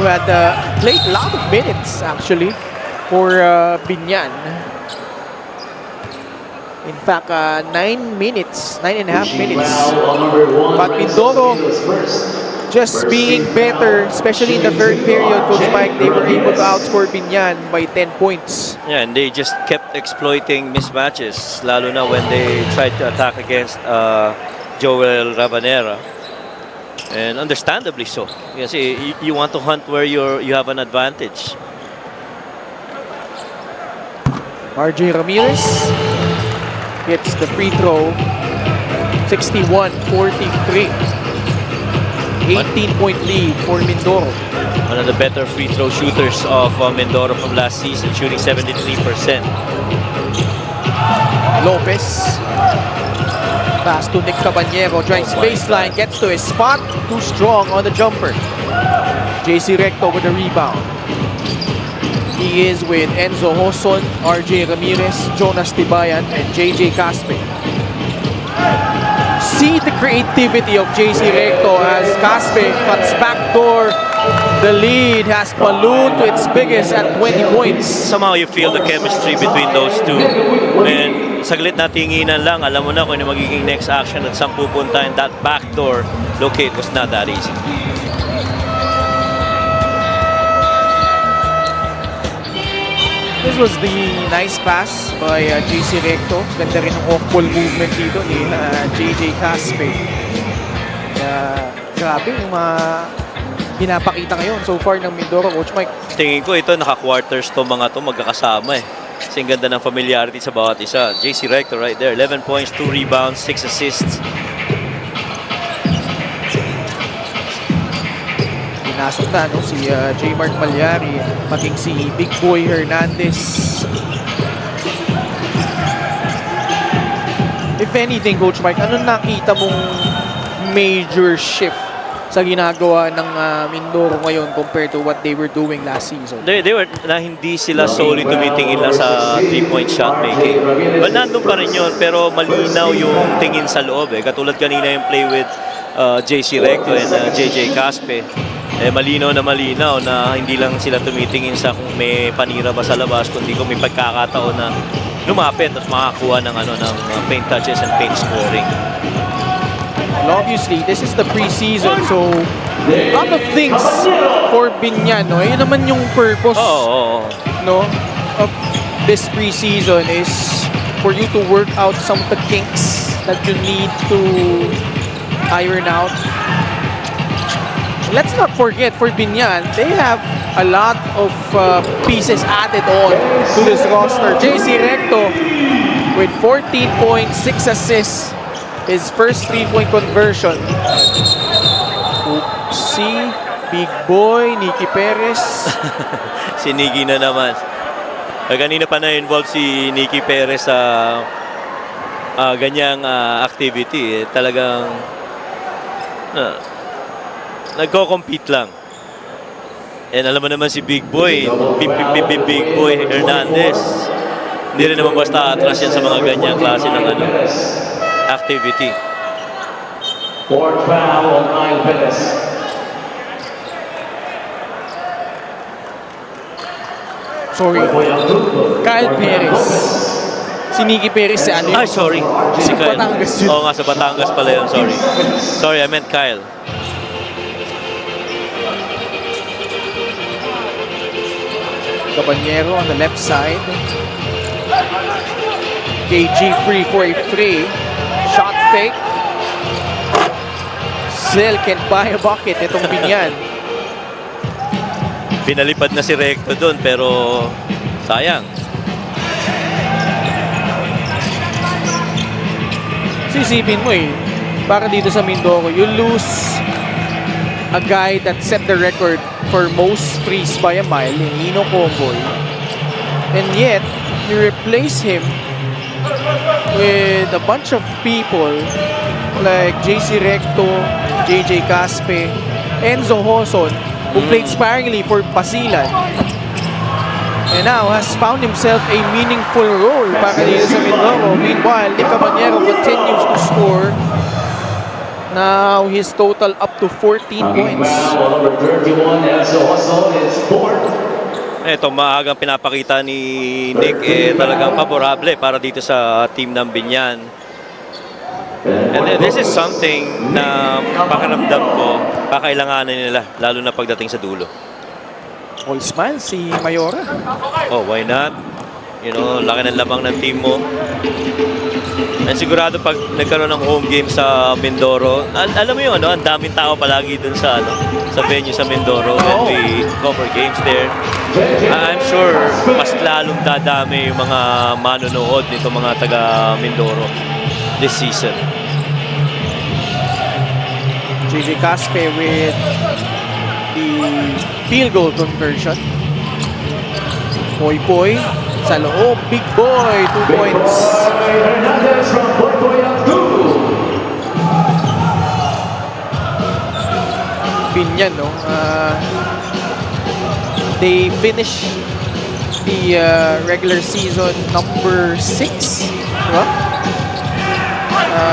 who had played a lot of minutes actually for Binyan. In fact, 9 minutes, 9.5 minutes. But Mindoro just being better, especially in the third period, Coach Mike, they were able to outscore Binyan by 10 points. Yeah, and they just kept exploiting mismatches, lalo na when they tried to attack against Joel Rabanera. And understandably so. Kasi you want to hunt where you have an advantage. RJ Ramirez gets the free throw. 61-43. 18-point lead for Mindoro. One of the better free throw shooters of Mindoro from last season, shooting 73%. Lopez. Pass to Nick Caballero. Drives baseline. Gets to his spot. Too strong on the jumper. JC Recto with the rebound. He is with Enzo Hoson, RJ Ramirez, Jonas Tibayan, and JJ Caspe. See the creativity of JC Recto as Caspe cuts backdoor. The lead has ballooned to its biggest at 20 points. Somehow you feel the chemistry between those two. And saglit na tinginan lang, alam mo na kung ano magiging next action at saan pupunta, and that backdoor locate was not that easy. This was the nice pass by JC Recto. Ganda rin ang off-ball movement dito ni JJ Caspe. Grabe yung pinapakita ngayon so far ng Mindoro, Coach Mike. Tingin ko ito naka-quarters to mga to magkakasama eh. Kasi ang ganda ng familiarity sa bawat isa. JC Recto right there, 11 points, 2 rebounds, 6 assists. Pinasok na no, si J. Mark Malyari, maging si Big Boy Hernandez. If anything, Coach Mike, ano nakita mong major shift sa ginagawa ng Mindoro ngayon compared to what they were doing last season? They were na hindi sila solely tumitingin lang sa 3-point shot making. Well, nandun pa rin yun, pero malinaw yung tingin sa loob eh. Katulad kanina yung play with JC Recto and JJ Caspe. Malinaw na hindi lang sila tumitingin sa kung may panira ba sa labas, kundi kung may pagkakataon na lumapit at makakuha ng ng paint touches and paint scoring. Well, obviously, this is the preseason, so a lot of things for Binyan, no? Yun naman yung purpose, no, of this preseason is for you to work out some of the kinks that you need to iron out. Let's not forget, for Binyan, they have a lot of pieces added on to this roster. JC Recto with 14 points, 6 assists, his first 3-point conversion. Oopsie, Big Boy, Nicky Perez. Si Nicky na naman. Kanina pa na-involve si Nicky Perez sa ganyang activity. Talagang nagko-compete lang. And alam mo naman si Big Boy, Big Boy Hernandez. Hindi rin naman basta atras yan sa mga ganyang klase ng activity. Fourth foul on Kyle Perez. Sorry, Kyle Perez. Si Nicky Perez si ano yun? Ay, sorry. Si Kyle. Batangas yun. Oo nga, sa Batangas pala yun. Sorry. Sorry, I meant Kyle. Caballero on the left side. KG free for a free. Shot fake. Still can buy a bucket itong Binyan. Pinalipad na si Recto doon, pero sayang. Sisipin mo eh, para dito sa Mindoro, you lose a guy that set the record for most threes by a mile, Nino Comboy. And yet, you replace him with a bunch of people like JC Recto, JJ Caspe, Enzo Hoson, who played sparingly for Basilan. And now has found himself a meaningful role para dito sa Mindoro. Meanwhile, Nick Caballero continues to score. Now his total up to 14 points. Number 31, Enzo Hustle is fourth. Ito, maagang pinapakita ni Nick, talagang favorable para dito sa team ng Binyan. And this is something na pakiramdam ko, kakailanganin nila, lalo na pagdating sa dulo. All smile si Mayora. Oh, why not? You know, laki ng labang ng team mo. And sigurado pag nagkaroon ng home game sa Mindoro, alam mo yun, ano, ang daming tao palagi dun sa, sa venue sa Mindoro when we cover games there. I'm sure mas lalong dadami yung mga manonood nito mga taga Mindoro this season. JJ Caspe with the field goal conversion. Poy sa loob, Big Boy, 2 points. Hernandez from Boyboyagu. Binyan, no? They finished the regular season number 6, diba?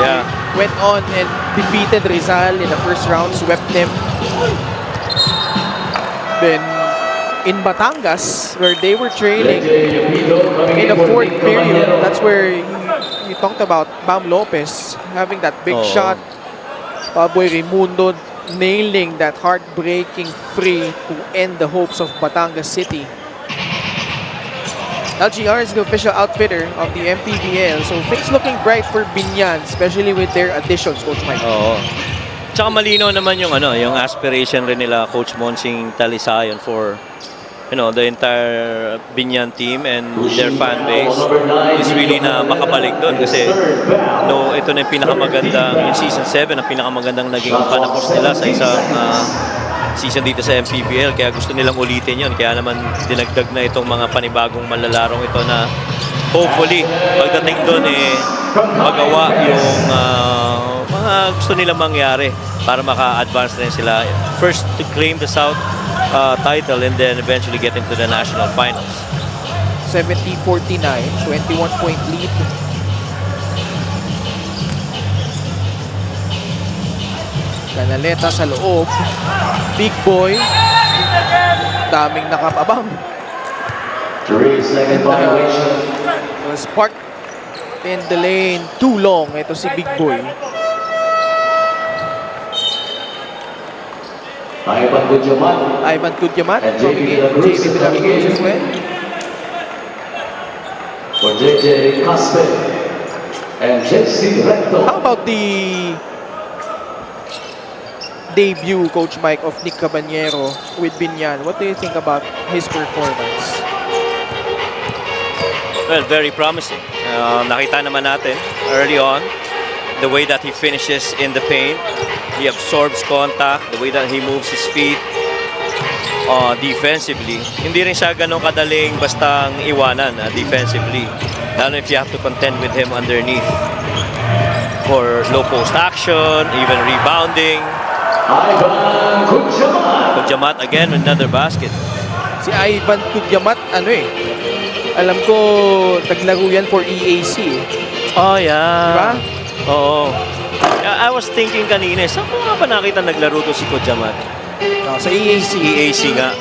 Yeah. Went on and defeated Rizal in the first round, swept them. Then in Batangas, where they were trailing in the fourth period, that's where you talked about Bam Lopez having that big shot. Baboy Raimundo nailing that heartbreaking free to end the hopes of Batangas City. LGR is the official outfitter of the MPBL, so things looking bright for Binyan, especially with their additions, Coach Mike. Oo. Tsaka malinaw naman yung yung aspiration rin nila Coach Monsing Talisayon for the entire Binyan team and their fan base is really na makabalik doon kasi ito na yung pinakamagandang yung season 7 ang pinakamagandang naging panakos nila sa isang season dito sa MPBL, kaya gusto nilang ulitin yon, kaya naman dinagdag na itong mga panibagong malalarong ito na hopefully pagdating doon magawa yung mga gusto nilang mangyari para maka-advance rin sila first to claim the South title and then eventually get into the national finals. 70-49, 21-point lead. Canaleta sa loob. Big Boy. Daming nakapabang. 3-second violation. Was parked in the lane too long. Ito si Big Boy. Ivan Gudyamat. Ivan Kudyamat. And Coming in. JB JB Villaricruz as well. For JJ Caspe and JC Recto. How about the debut, Coach Mike, of Nick Cabanyero with Binyan? What do you think about his performance? Well, very promising. Nakita naman natin early on the way that he finishes in the paint. He absorbs contact, the way that he moves his feet defensively. Hindi rin siya ganun kadaling bastang iwanan defensively. Lalo if you have to contend with him underneath for low post action, even rebounding. Ivan Gudyamat. Gudyamat again with another basket. Si Ivan Kudyamat, alam ko, taglaro yan for EAC. Oh, yeah. Diba? Oo. I was thinking kanina, saan ko nga ba nakita naglaro to si Gudyamat? No, sa EAC. EAC nga.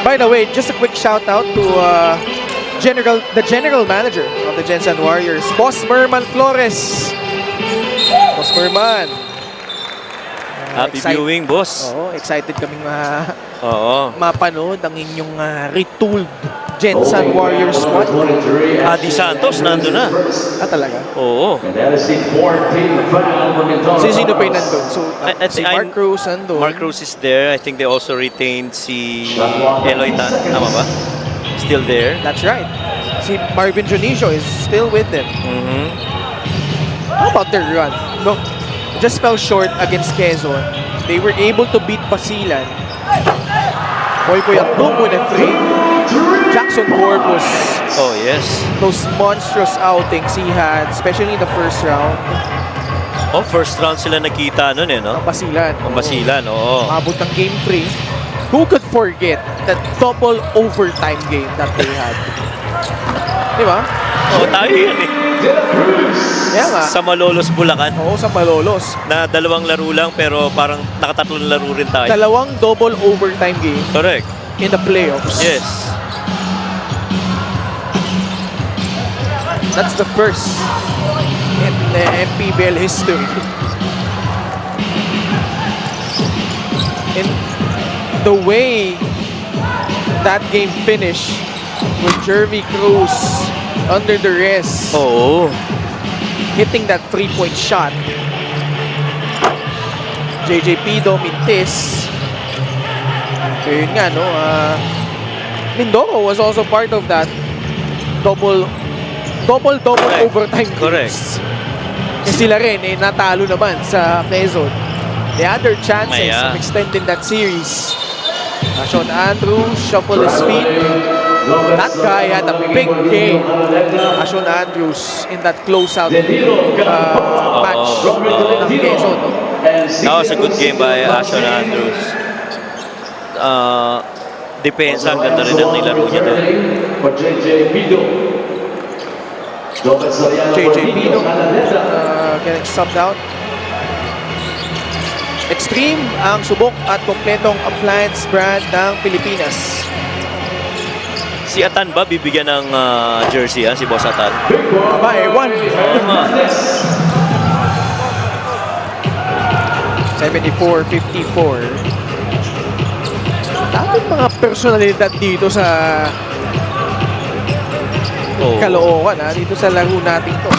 By the way, just a quick shout out to the general manager of the Gensan Warriors, Boss Merman Flores. Boss Merman. Happy viewing, boss. Oo, excited kaming Oo. mapanood ang inyong retooled Gensan Warriors squad. Adi Santos, nandun na. Talaga? Oo. And that is the 14th foul for Mindoro. Sino pa yung nandun? So, si I- Mark Cruz nandun. Mark Cruz is there. I think they also retained si Eloy Tan. Tama ba? Still there. That's right. Si Marvin Jonicio is still with them. Mhm. How about their run? No, just fell short against Quezon. They were able to beat Basilan. Boy Akdum with a 3. Jackson Corpus. Oh, yes. Those monstrous outings he had, especially in the first round. Oh, first round sila nakita nun no? Basilan. Ang Basilan, oo. Abot ng game 3. Who could forget that double overtime game that they had? Di ba? Oo, tayo yan eh. Kaya nga. Sa Malolos, Bulacan. Oo, sa Malolos. Na 2 laro lang pero parang nakatatlong laro rin tayo. 2 double overtime game Correct. in the playoffs. Yes. That's the first in the MPBL history. In the way that game finished with Jervy Cruz under the rest, Oo. hitting that 3-point shot. JJP Domintis. So yun nga, no? Mindoro was also part of that double Correct. overtime Correct. games. Kasi sila rin, natalo naman sa Quezon. They had their chances Maya. of extending that series. Sean Andrews shuffled his feet. That guy had a big game. Sean Andrews in that closeout match ng Quezon. No? That was a good game by Ashon Andrews. Depensa, ang ganda rin ang nilaro niya doon. JJ Pino getting subbed out. Extreme ang subok at kompletong appliance brand ng Pilipinas. Si Atan ba bibigyan ng jersey si Boss Atan? Aba, ewan. Oo nga. 74-54. Daming mga personalidad dito sa Oo. Caloocan, dito sa laro natin to.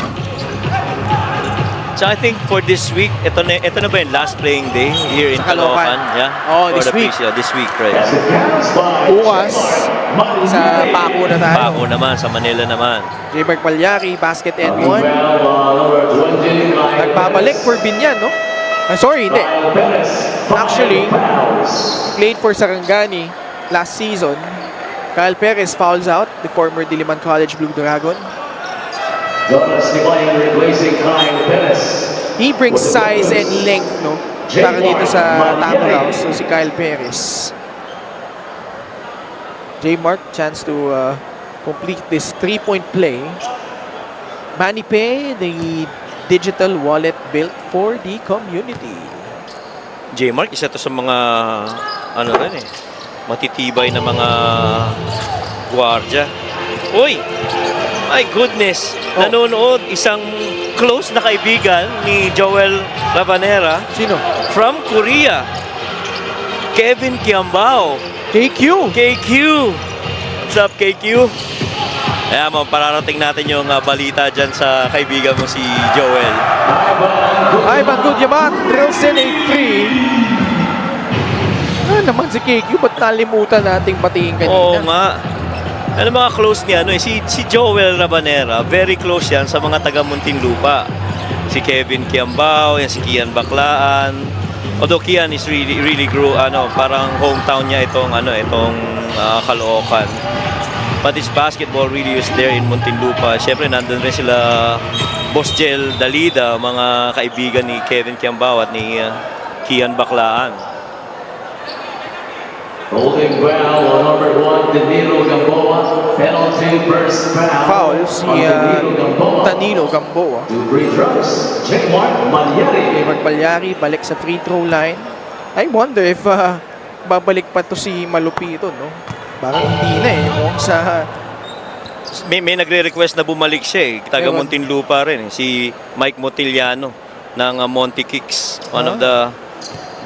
So I think for this week, ito na ba yung last playing day here in Sa Caloocan. Caloocan? Yeah? Oh, For this the week. PC, this week, right? Bukas, sa Paco na tayo. Paco naman, sa Manila naman. J-Mark Palyari, basket and one. Nagbabalik for Binyan, no? Sorry, hindi. Actually, played for Sarangani last season. Kyle Perez fouls out, the former Diliman College Blue Dragon. He brings size and length, no? Para dito sa Tamaraw. So si Kyle Perez. J-Mark, chance to complete this 3-point play. MoneyPay, the digital wallet built for the community. J-Mark, isa to sa mga ano rin matitibay na mga gwardiya. Uy! My goodness! Nanonood isang close na kaibigan ni Joel Rabanera Sino? from Korea. Kevin Kiambao. KQ! KQ! What's up, KQ? Kaya pararating natin yung balita dyan sa kaibigan mo si Joel. Ivan Gudyamat drills in a free. Naman si KQ, ba't nalimutan nating batiin kanina? Oo nga. Ano mga close niya, si Joel Rabanera, very close yan sa mga taga Muntinlupa. Si Kevin Kiambao, yan si Kian Baclaan. Although Kian is really grew, parang hometown niya itong Caloocan. But his basketball really is there in Muntinlupa. Siyempre, nandun rin sila Boss Jel Dalida, mga kaibigan ni Kevin Kiambao at ni Kian Baclaan. Holding foul on number 1, Danilo Gamboa. Penalty first foul. Foul si on Danilo Gamboa. 2 free throws. J-Mark Palyari. J-Mark Palyari balik sa free throw line. I wonder if babalik pa to si Malupito, no? Parang hindi na mukhang sa... May nagre-request na bumalik siya taga Ewan. Muntinlupa rin si Mike Motiliano ng Monty Kicks, one of the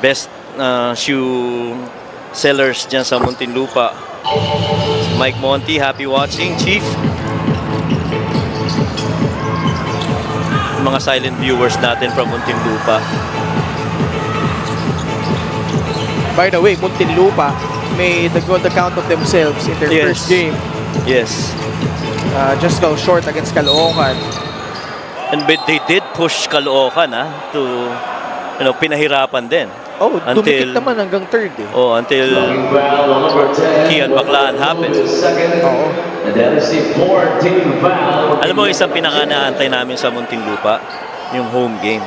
best shoe sellers dyan sa Muntinlupa. Si Mike Monty, happy watching, Chief. Mga silent viewers natin from Muntinlupa. By the way, Muntinlupa made the good account of themselves in their Yes. first game. Yes. Just fell short against Caloocan. And but they did push Caloocan to pinahirapan din. Oh, Until- tumikit naman hanggang third Until Foul on number 10. Kian Baclaan happened. Second. Oo. And that is the 14th foul. Alam mo, isang pinaka-naantay namin sa Muntinlupa, yung home game.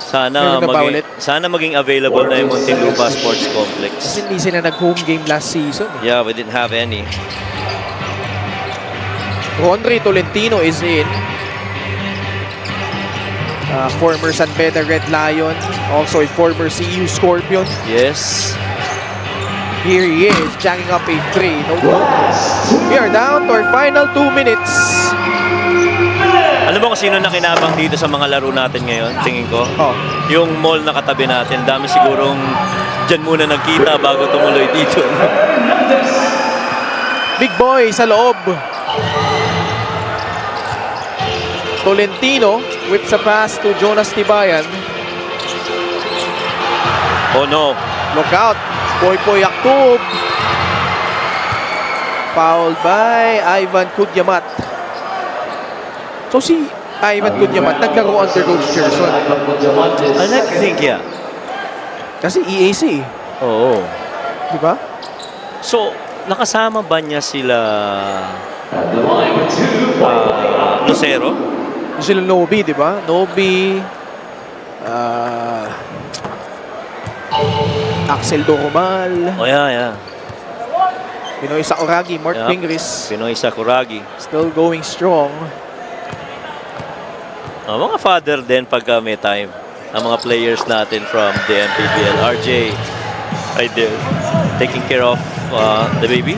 Sana Meron ka ba ulit? sana maging available na yung Muntinlupa Sports Complex. Kasi hindi sila nag-home game last season. Yeah, we didn't have any. Rondre Tolentino is in. Former San Beda Red Lion, also a former CU Scorpion. Yes. Here he is, jacking up a 3. No goal. We are down to our final 2 minutes. Alam mo kung sino nakinabang dito sa mga laro natin ngayon, tingin ko? Oh. Yung mall na katabi natin. Dami sigurong dyan muna nagkita bago tumuloy dito. Big boy sa loob. Tolentino whips a pass to Jonas Tibayan. Oh no. Look out. Poy Yaktub. Fouled by Ivan Kudyamat. So si Ivan Kudyamat naglaro under Coach Gerson. I like to think, yeah. Kasi EAC. Oo. Di ba? So, nakasama ba niya sila Lucero? Yung sila Nobi, di ba? Nobi. Axel Doromal. Oh, yeah. Pinoy Sakuragi. Mort Yeah. Pingris. Pinoy Sakuragi. Still going strong. Mga father din pagka may time. Ang mga players natin from the MPBL. RJ, right there, taking care of the baby.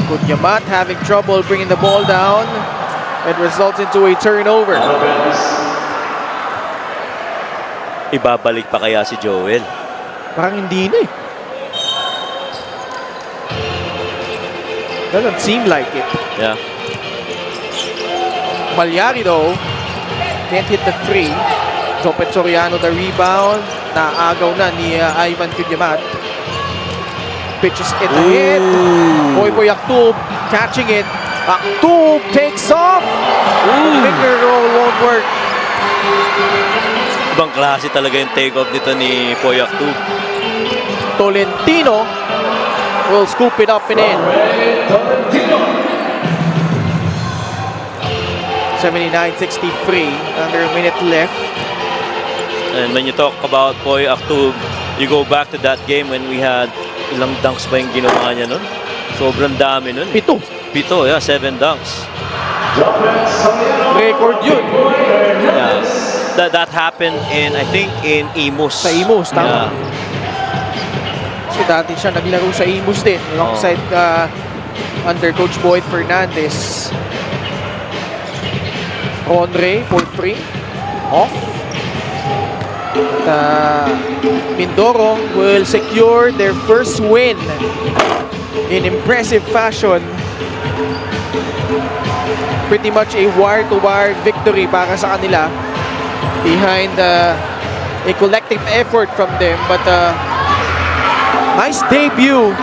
Kudyamat having trouble bringing the ball down. It results into a turnover. Ibabalik pa kaya si Joel? Parang hindi na eh. Doesn't seem like it. Yeah. Malyari though, can't hit the free. Jopet Soriano the rebound. Naagaw na ni Ivan Kudyamat. Pitches it ahead. Poy Yaktub catching it. Yaktub takes off. Finger roll won't work. Ibang klase talaga yung take-off dito ni Poy Yaktub. Tolentino will scoop it up and in. 79-63, under a minute left. And when you talk about Poy Yaktub, you go back to that game when we had ilang dunks ba yung ginawa niya nun? Sobrang dami nun. 7. 7, yeah, 7 dunks. Record yun. Yeah. That happened in, I think, in Imus. Sa Imus, tama. Yeah. Kasi dati siya naglaro sa Imus din. Alongside under Coach Boyd Fernandez. Rondre for 3. Off. At Mindoro will secure their first win in impressive fashion. Pretty much a wire-to-wire victory para sa kanila behind a collective effort from them. But nice debut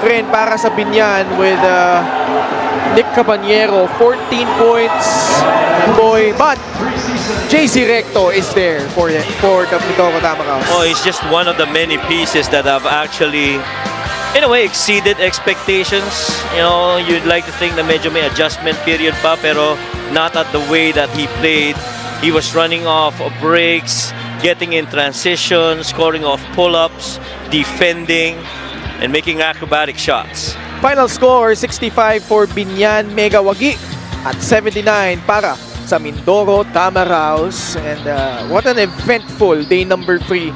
rin para sa Binyan with Nick Cabanyero, 14 points. Boy, but JC Recto is there for the Mindoro Tamaraws. Oh, he's just one of the many pieces that have actually, in a way, exceeded expectations. You know, you'd like to think na medyo may adjustment period pa, pero not at the way that he played. He was running off of breaks, getting in transition, scoring off pull-ups, defending, and making acrobatic shots. Final score, 65 for Binyan Megawagi at 79 para sa Mindoro Tamaraws. And what an eventful day number 3